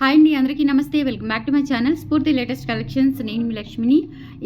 Hi అండి, అందరికీ నమస్తే. Welcome back to my channel స్ఫూర్తి లేటెస్ట్ కలెక్షన్స్. నేను మీ లక్ష్మిని.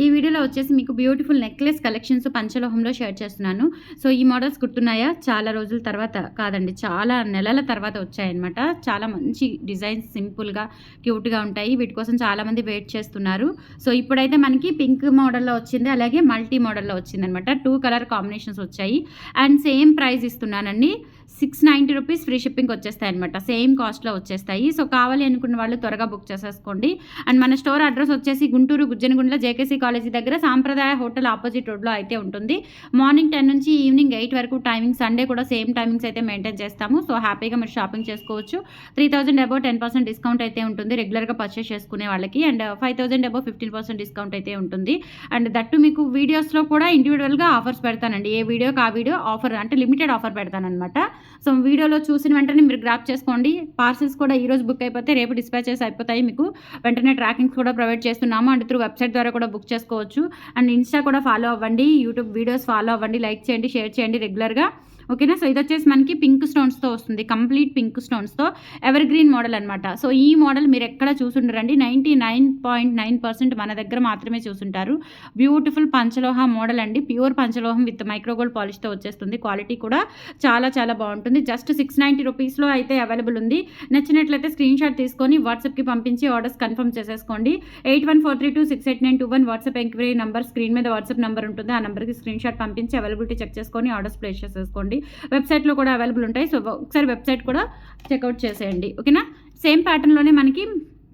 ఈ వీడియోలో వచ్చేసి మీకు బ్యూటిఫుల్ నెక్లెస్ కలెక్షన్స్ పంచలోహంలో షేర్ చేస్తున్నాను. సో ఈ మోడల్స్ గుర్తున్నాయా? చాలా రోజుల తర్వాత కాదండి, చాలా నెలల తర్వాత వచ్చాయన్నమాట. చాలా మంచి డిజైన్స్, సింపుల్గా క్యూట్గా ఉంటాయి. వీటి కోసం చాలామంది వెయిట్ చేస్తున్నారు. సో ఇప్పుడైతే మనకి పింక్ మోడల్లో వచ్చింది, అలాగే మల్టీ మోడల్లో వచ్చిందనమాట. 2 కలర్ కాంబినేషన్స్ వచ్చాయి అండ్ సేమ్ ప్రైస్ ఇస్తున్నానండి. 690 రూపీస్ ఫ్రీ షిప్పింగ్ వచ్చేస్తాయి అనమాట. సేమ్ కాస్ట్లో వచ్చేస్తాయి. సో కావాలి అనుకున్న వాళ్ళు త్వరగా బుక్ చేసేసుకోండి. అండ్ మన స్టోర్ అడ్రస్ వచ్చేసి గుంటూరు గుజ్జనగుండ్ల జేకేసీ కాలేజీ దగ్గర సాంప్రదాయ హోటల్ ఆపోజిట్ రోడ్లో అయితే ఉంటుంది. మార్నింగ్ 10 నుంచి ఈవినింగ్ 8 వరకు టైమింగ్. సండే కూడా సేమ్ టైమింగ్స్ అయితే మెయింటైన్ చేస్తాము. సో హ్యాపీగా మీరు షాపింగ్ చేసుకోవచ్చు. 3000 అబౌవ్ 10% డిస్కౌంట్ అయితే ఉంటుంది రెగ్యులర్గా పర్చేస్ చేసుకునే వాళ్ళకి. అండ్ 5000 అబౌవ్ 15% డిస్కౌంట్ అయితే ఉంటుంది. అండ్ దట్టు మీకు వీడియోస్లో కూడా ఇండివిజువల్గా ఆఫర్స్ పెడతానండి. ఏ వీడియోకి ఆ వీడియో ఆఫర్, అంటే లిమిటెడ్ ఆఫర్ పెడతానమాట. సో వీడియోలో చూసిన వెంటనే మీరు గ్రాప్ చేసుకోండి. పార్సల్స్ కూడా ఈరోజు బుక్ అయిపోతే రేపు డిస్పాచెస్ అయిపోతాయి. మీకు వెంటనే ట్రాకింగ్స్ కూడా ప్రొవైడ్ చేస్తున్నాము. అండ్ త్రూ వెబ్సైట్ ద్వారా కూడా బుక్ చేసుకోవచ్చు. అండ్ ఇన్స్టా కూడా ఫాలో అవ్వండి, యూట్యూబ్ వీడియోస్ ఫాలో అవ్వండి, లైక్ చేయండి, షేర్ చేయండి రెగ్యులర్గా. ఓకేనా? సో ఇది వచ్చేసి మనకి పింక్ స్టోన్స్తో వస్తుంది, కంప్లీట్ పింక్ స్టోన్స్తో ఎవర్ గ్రీన్ మోడల్ అనమాట. సో ఈ మోడల్ మీరు ఎక్కడ చూసుంటారండి, 99.9% మన దగ్గర మాత్రమే చూసుంటారు. బ్యూటిఫుల్ పంచలోహ మోడల్ అండి, ప్యూర్ పంచలోహం విత్ మైక్రోగోల్డ్ పాలిష్తో వచ్చేస్తుంది. క్వాలిటీ కూడా చాలా చాలా బాగుంటుంది. జస్ట్ 690 రూపీస్లో అయితే అవైలబుల్ ఉంది. నచ్చినట్లయితే స్క్రీన్ షాట్ తీసుకొని వాట్సాప్కి పంపించి ఆర్డర్స్ కన్ఫర్మ్ చేసేసుకోండి. 8143268921 వాట్సాప్ ఎంక్వైరీ నెంబర్, స్క్రీన్ మీద వాట్సాప్ నెంబర్ ఉంటుంది. ఆ నెంబర్కి స్క్రీన్ షాట్ పంపించి అవైలబిలిటీ చెక్ చేసుకొని ఆర్డర్స్ ప్లేస్ చేసేసుకోండి. వెబ్సైట్లో కూడా అవైలబుల్ ఉంటాయి. సో ఒకసారి వెబ్సైట్ కూడా చెక్అవుట్ చేసేయండి. ఓకేనా? సేమ్ ప్యాటర్న్లోనే మనకి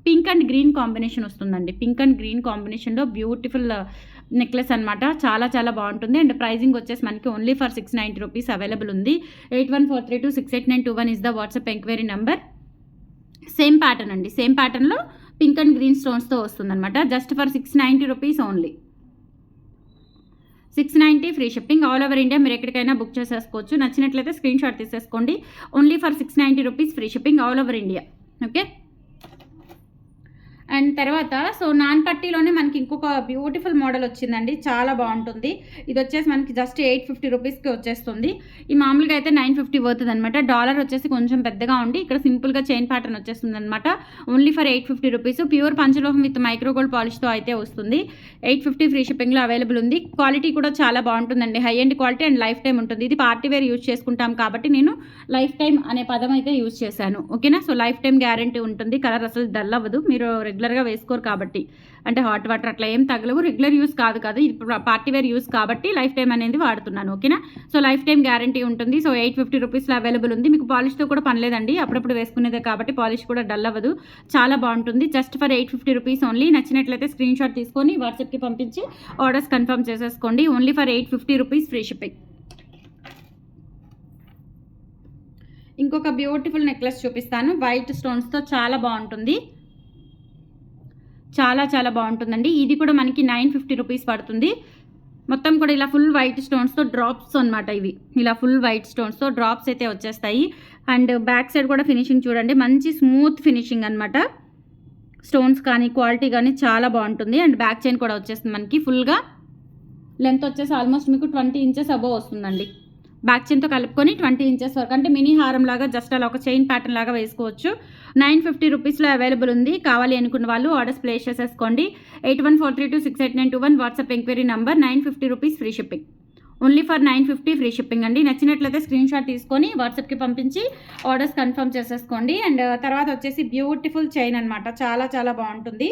పింక్ అండ్ గ్రీన్ కాంబినేషన్ వస్తుందండి. పింక్ అండ్ గ్రీన్ కాంబినేషన్లో బ్యూటిఫుల్ నెక్లెస్ అనమాట. చాలా చాలా బాగుంటుంది. అండ్ ప్రైజింగ్ వచ్చేసి మనకి ఓన్లీ ఫర్ 690 రూపీస్ అవైలబుల్ ఉంది. 8143268921 is the WhatsApp enquiry number. Same pattern అండి, సేమ్ ప్యాటర్న్లో పింక్ అండ్ గ్రీన్ స్టోన్స్తో వస్తుందన్నమాట. Just for 690 rupees only. 690 free shipping. All over India మీరు ఎక్కడికైనా బుక్ చేసేసుకోవచ్చు. నచ్చినట్లయితే స్క్రీన్ షాట్ తీసేసుకోండి. Only for 690 rupees free shipping all over India. Okay? And తర్వాత సో నాన్ పట్టీలోనే మనకి ఇంకొక బ్యూటిఫుల్ మోడల్ వచ్చిందండి, చాలా బాగుంటుంది. ఇది వచ్చేసి మనకి జస్ట్ 850 రూపీస్కి వచ్చేస్తుంది. ఈ మామూలుగా అయితే 950 అవుతుంది అనమాట. డాలర్ వచ్చేసి కొంచెం పెద్దగా ఉండి ఇక్కడ సింపుల్గా చైన్ ప్యాటర్న్ వచ్చేస్తుంది అనమాట. Only for 850 rupees. ప్యూర్ పంచలోహం విత్ మైక్రోగోల్డ్ పాలిష్తో అయితే వస్తుంది. 850 ఫ్రీ షిప్పింగ్లో అవైలబుల్ ఉంది. క్వాలిటీ కూడా చాలా బాగుంటుందండి, high and quality and life time ఉంటుంది. ఇది పార్టీ వేర్ యూజ్ చేసుకుంటాం కాబట్టి నేను లైఫ్ టైం అనే పదం అయితే యూజ్ చేశాను. ఓకేనా? సో లైఫ్ టైం గ్యారంటీ ఉంటుంది. కలర్ అసలు డల్ అవ్వదు, మీరు రెగ్యులర్గా వేసుకోరు కాబట్టి. అంటే హాట్ వాటర్ అట్లా ఏం తగలవు. రెగ్యులర్ యూస్ కాదు ఇది పార్టీ వేర్ యూస్ కాబట్టి లైఫ్ టైం అనేది వాడుతున్నాను. ఓకేనా? సో లైఫ్ టైం గ్యారంటీ ఉంటుంది. సో 850 రూపీస్లో అవైలబుల్ ఉంది. మీకు పాలిష్తో కూడా పనిలేదండి, అప్పుడప్పుడు వేసుకునేదే కాబట్టి పాలిష్ కూడా డల్ అవ్వదు. చాలా బాగుంటుంది. Just for 850 rupees only. నచ్చినట్లయితే స్క్రీన్ షాట్ తీసుకొని వాట్సాప్కి పంపించి ఆర్డర్స్ కన్ఫర్మ్ చేసేసుకోండి. Only for 850 rupees free shipping. ఇంకొక బ్యూటిఫుల్ నెక్లెస్ చూపిస్తాను, వైట్ స్టోన్స్తో చాలా బాగుంటుంది. చాలా చాలా బాగుంటుందండి. ఇది కూడా మనకి 950 రూపీస్ పడుతుంది. మొత్తం కూడా ఇలా ఫుల్ వైట్ స్టోన్స్తో డ్రాప్స్ అనమాట. ఇవి ఇలా ఫుల్ వైట్ స్టోన్స్తో డ్రాప్స్ అయితే వచ్చేస్తాయి. అండ్ బ్యాక్ సైడ్ కూడా ఫినిషింగ్ చూడండి, మంచి స్మూత్ ఫినిషింగ్ అనమాట. స్టోన్స్ కానీ క్వాలిటీ కానీ చాలా బాగుంటుంది. అండ్ బ్యాక్ చైన్ కూడా వచ్చేస్తుంది మనకి ఫుల్గా. లెంత్ వచ్చేసి ఆల్మోస్ట్ మీకు 20 ఇంచెస్ అబోవ్ వస్తుందండి. బ్యాక్ చైన్తో కలుపుకొని 20 ఇంచెస్ వరకు, అంటే మినీ హారం లాగా జస్ట్ అలా ఒక చైన్ ప్యాటర్న్ లాగా వేసుకోవచ్చు. 950 రూపీస్లో అవైలబుల్ ఉంది. కావాలి అనుకున్న వాళ్ళు ఆర్డర్స్ ప్లేస్ చేసేసుకోండి. 8143268921 WhatsApp enquiry number. 950 rupees free shipping. Only for 950 free shipping అండి. నచ్చినట్లయితే స్క్రీన్ షాట్ తీసుకొని వాట్సాప్కి పంపించి ఆర్డర్స్ కన్ఫర్మ్ చేసేసుకోండి. అండ్ తర్వాత వచ్చేసి బ్యూటిఫుల్ చైన్ అనమాట, చాలా చాలా బాగుంటుంది.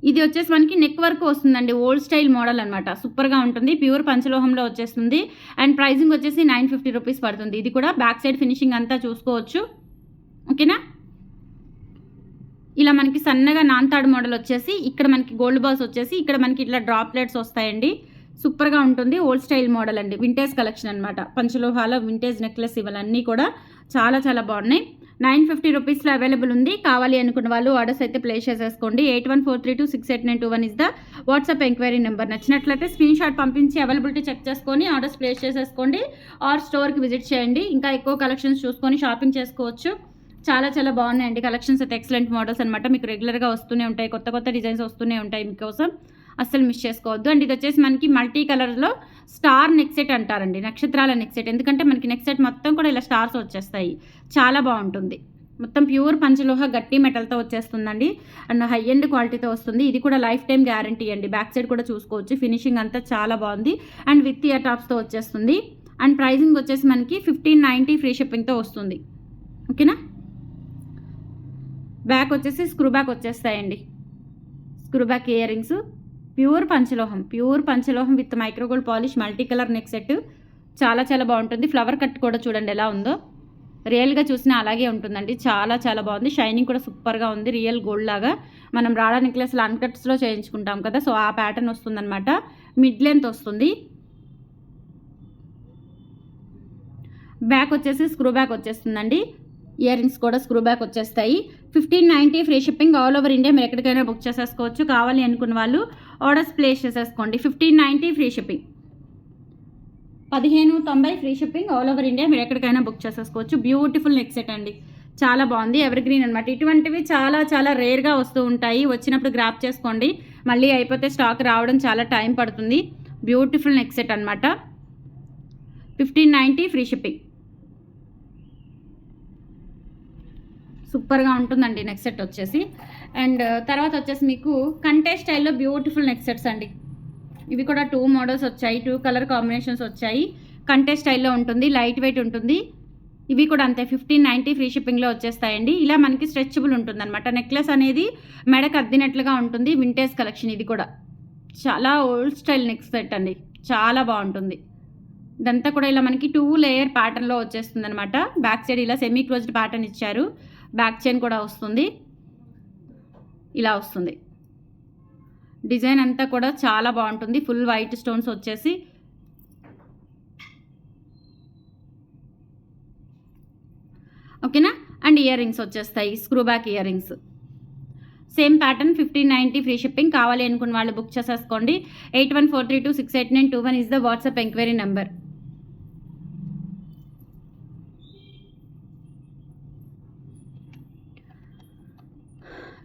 ఇది వచ్చేసి మనకి నెక్ వర్క్ వస్తుందండి, ఓల్డ్ స్టైల్ మోడల్ అనమాట. సూపర్గా ఉంటుంది. ప్యూర్ పంచలోహంలో వచ్చేస్తుంది. అండ్ ప్రైజింగ్ వచ్చేసి 950 రూపీస్ పడుతుంది. ఇది కూడా బ్యాక్ సైడ్ ఫినిషింగ్ అంతా చూసుకోవచ్చు. ఓకేనా? ఇలా మనకి సన్నగా నాన్తాడు మోడల్ వచ్చేసి ఇక్కడ మనకి గోల్డ్ బాల్స్ వచ్చేసి ఇక్కడ మనకి ఇట్లా డ్రాప్లెట్స్ వస్తాయండి. సూపర్గా ఉంటుంది. ఓల్డ్ స్టైల్ మోడల్ అండి, వింటేజ్ కలెక్షన్ అనమాట. పంచలోహాల వింటేజ్ నెక్లెస్ ఇవన్నీ కూడా చాలా చాలా బాగున్నాయి. 950 రూపీస్లో అవైలబుల్ ఉంది. కావాలి అనుకున్న వాళ్ళు ఆర్డర్స్ అయితే ప్లేస్ చేసేసుకోండి. 8143268921 is the WhatsApp enquiry number. నచ్చినట్లయితే స్క్రీన్ షాట్ పంపించి అవైలబిలిటీ చెక్ చేసుకొని ఆర్డర్స్ ప్లేస్ చేసేసుకోండి. ఆర్ స్టోర్కి విజిట్ చేయండి, ఇంకా ఎక్కువ కలెక్షన్స్ చూసుకొని షాపింగ్ చేసుకోవచ్చు. చాలా చాలా బాగున్నాయండి కలెక్షన్స్ అయితే. ఎక్సలెంట్ మోడల్స్ అనమాట. మీకు రెగ్యులర్గా వస్తూనే ఉంటాయి, కొత్త కొత్త డిజైన్స్ వస్తూనే ఉంటాయి మీకోసం. అస్సలు మిస్ చేసుకోవద్దు. అండ్ ఇది వచ్చేసి మనకి మల్టీ కలర్లో స్టార్ నెక్ సెట్ అంటారండి, నక్షత్రాల నెక్ సెట్. ఎందుకంటే మనకి నెక్ సెట్ మొత్తం కూడా ఇలా స్టార్స్ వచ్చేస్తాయి, చాలా బాగుంటుంది. మొత్తం ప్యూర్ పంచలోహ గట్టి మెటల్తో వచ్చేస్తుందండి. అండ్ హై ఎండ్ క్వాలిటీతో వస్తుంది. ఇది కూడా లైఫ్ టైం గ్యారంటీ అండి. బ్యాక్ సైడ్ కూడా చూసుకోవచ్చు, ఫినిషింగ్ అంతా చాలా బాగుంది. అండ్ విత్ ఇయర్ టాప్స్తో వచ్చేస్తుంది. అండ్ ప్రైజింగ్ వచ్చేసి మనకి 1590 ఫ్రీ షిప్పింగ్తో వస్తుంది. ఓకేనా. బ్యాక్ వచ్చేసి స్క్రూ బ్యాక్ వచ్చేస్తాయండి. Screw back earrings pure పంచలోహం with micro gold polish multi colour neck set. చాలా చాలా బాగుంటుంది. ఫ్లవర్ కట్ కూడా చూడండి ఎలా ఉందో, రియల్గా చూసినా అలాగే ఉంటుందండి. చాలా చాలా బాగుంది. షైనింగ్ కూడా సూపర్గా ఉంది. రియల్ గోల్డ్ లాగా మనం రాడా నెక్లెస్లో అన్కట్స్లో చేయించుకుంటాం కదా, సో ఆ ప్యాటర్న్ వస్తుందన్నమాట. మిడ్ లెంత్ వస్తుంది. బ్యాక్ వచ్చేసి స్క్రూ బ్యాక్ వచ్చేస్తుందండి. ఇయర్ రింగ్స్ కూడా స్క్రూ బ్యాక్ వచ్చేస్తాయి. 1590 free shipping all over India. మీరు ఎక్కడికైనా బుక్ చేసేసుకోవచ్చు. కావాలి అనుకున్న వాళ్ళు ఆర్డర్స్ ప్లేస్ చేసేసుకోండి. 1590 free shipping, 1590 free shipping all over India. మీరు ఎక్కడికైనా బుక్ చేసేసుకోవచ్చు. బ్యూటిఫుల్ నెక్ సెట్ అండి, చాలా బాగుంది. ఎవర్ గ్రీన్ అనమాట. ఇటువంటివి చాలా చాలా రేర్గా వస్తూ ఉంటాయి. వచ్చినప్పుడు గ్రాప్ చేసుకోండి, మళ్ళీ అయిపోతే స్టాక్ రావడం చాలా టైం పడుతుంది. బ్యూటిఫుల్ నెక్ సెట్ అనమాట. 1590 ఫ్రీ షిప్పింగ్. సూపర్గా ఉంటుందండి నెక్ సెట్ వచ్చేసి. అండ్ తర్వాత వచ్చేసి మీకు కంటే స్టైల్లో బ్యూటిఫుల్ నెక్ సెట్స్ అండి. ఇవి కూడా 2 మోడల్స్ వచ్చాయి, 2 కలర్ కాంబినేషన్స్ వచ్చాయి. కంటే స్టైల్లో ఉంటుంది, లైట్ వెయిట్ ఉంటుంది. ఇవి కూడా అంతే 1590 ఫ్రీ షిప్పింగ్లో వచ్చేస్తాయండి. ఇలా మనకి స్ట్రెచబుల్ ఉంటుంది అనమాట. నెక్లెస్ అనేది మెడకు అద్దినట్లుగా ఉంటుంది. వింటేజ్ కలెక్షన్ ఇది కూడా. చాలా ఓల్డ్ స్టైల్ నెక్ సెట్ అండి, చాలా బాగుంటుంది. ఇదంతా కూడా ఇలా మనకి 2 లేయర్ ప్యాటర్న్లో వచ్చేస్తుంది అనమాట. బ్యాక్ సైడ్ ఇలా సెమీ క్లోజ్డ్ ప్యాటర్న్ ఇచ్చారు. బ్యాక్ చైన్ కూడా వస్తుంది, ఇలా వస్తుంది. డిజైన్ అంతా కూడా చాలా బాగుంటుంది. ఫుల్ వైట్ స్టోన్స్ వచ్చేసి ఓకేనా. అండ్ ఇయర్ రింగ్స్ వచ్చేస్తాయి, screw back earrings. Same pattern 1590 free shipping. కావాలి అనుకున్న వాళ్ళు బుక్ చేసేసుకోండి. 8143268921 is the WhatsApp enquiry number.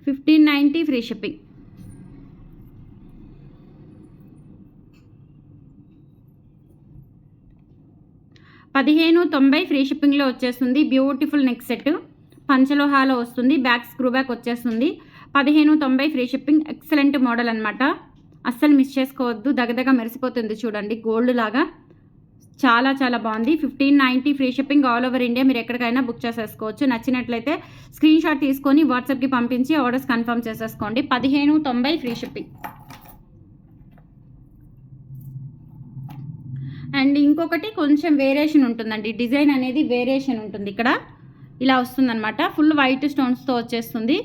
$1590 free shipping. $1590 free షిప్పింగ్లో వచ్చేస్తుంది. బ్యూటిఫుల్ నెక్ సెట్ పంచలోహాలో వస్తుంది. బ్యాక్ స్క్రూ బ్యాక్ వచ్చేస్తుంది. 1590 ఫ్రీ షిప్పింగ్. ఎక్సలెంట్ మోడల్ అనమాట, అస్సలు మిస్ చేసుకోవద్దు. దగదగ మెరిసిపోతుంది చూడండి, గోల్డ్ లాగా. చాలా చాలా బాగుంది. 1590 free shipping all over India. మీరు ఎక్కడికైనా బుక్ చేసేసుకోవచ్చు. నచ్చినట్లయితే స్క్రీన్ షాట్ తీసుకొని వాట్సాప్కి పంపించి ఆర్డర్స్ కన్ఫర్మ్ చేసేసుకోండి. 1590 ఫ్రీ షిప్పింగ్. అండ్ ఇంకొకటి కొంచెం వేరియేషన్ ఉంటుందండి, డిజైన్ అనేది వేరియేషన్ ఉంటుంది. ఇక్కడ ఇలా వస్తుందన్నమాట. ఫుల్ వైట్ స్టోన్స్తో వచ్చేస్తుంది.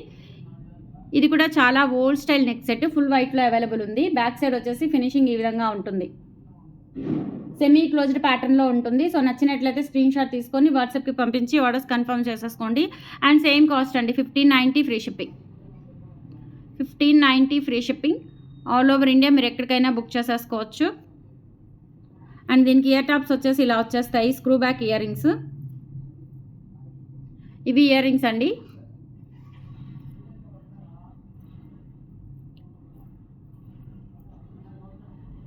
ఇది కూడా చాలా old style neck set, full వైట్లో అవైలబుల్ ఉంది. బ్యాక్ సైడ్ వచ్చేసి ఫినిషింగ్ ఈ విధంగా ఉంటుంది. సెమీ క్లోజ్డ్ ప్యాటర్న్లో ఉంటుంది. సో నచ్చినట్లయితే స్క్రీన్ షాట్ తీసుకొని వాట్సాప్కి పంపించి ఆర్డర్స్ కన్ఫర్మ్ చేసేసుకోండి. అండ్ సేమ్ కాస్ట్ అండి, 1590 free shipping. 1590 free shipping all over India. మీరు ఎక్కడికైనా బుక్ చేసేసుకోవచ్చు. అండ్ దీనికి ఇయర్ టాప్స్ వచ్చేసి ఇలా వచ్చేస్తాయి, స్క్రూ బ్యాక్ ఇయర్ రింగ్స్. ఇవి ఇయర్ రింగ్స్ అండి.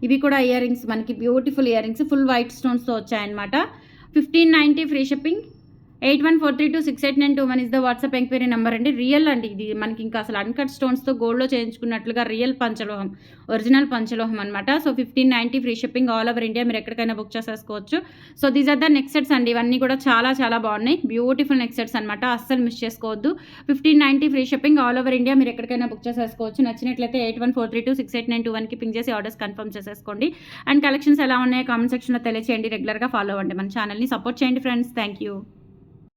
ఇవి కూడా ఇయర్ రింగ్స్ మనకి beautiful earrings, full white స్టోన్స్తో వచ్చాయన్నమాట. 1590 free shipping. 8143268921 is the WhatsApp enquiry number అండి. రియల్ అండి ఇది, మనకి ఇంకా అసలు అన్కట్ స్టోన్స్తో గోల్డ్లో చేయించుకున్నట్లుగా రియల్ పంచలోహం, ఒరిజినల్ పంచలోహం అనమాట. So 1590 free shipping all over India. మీరు ఎక్కడికైనా బుక్ చేసేసుకోవచ్చు. So these are the neck sets అండి. ఇవన్నీ కూడా చాలా చాలా బాగున్నాయి, బ్యూటిఫుల్ నెక్ సెట్స్ అనమాట, అస్సలు మిస్ చేసుకోవద్దు. 1590 free shipping all over India. మీరు ఎక్కడికైనా బుక్ చేసేసుకోవచ్చు. నచ్చినట్లయితే 8143268921కి పింక్ చేసి ఆర్డర్స్ కన్ఫర్మ్ చేసేసుకోండి. అండ్ కలెక్షన్స్ ఎలా ఉన్నాయో కామెంట్ సెక్షన్లో తెలియచేయండి. రెగ్యులర్గా ఫాలో అవ్వండి మన ఛానల్ని, సపోర్ట్ చేయండి ఫ్రెండ్స్. Thank you.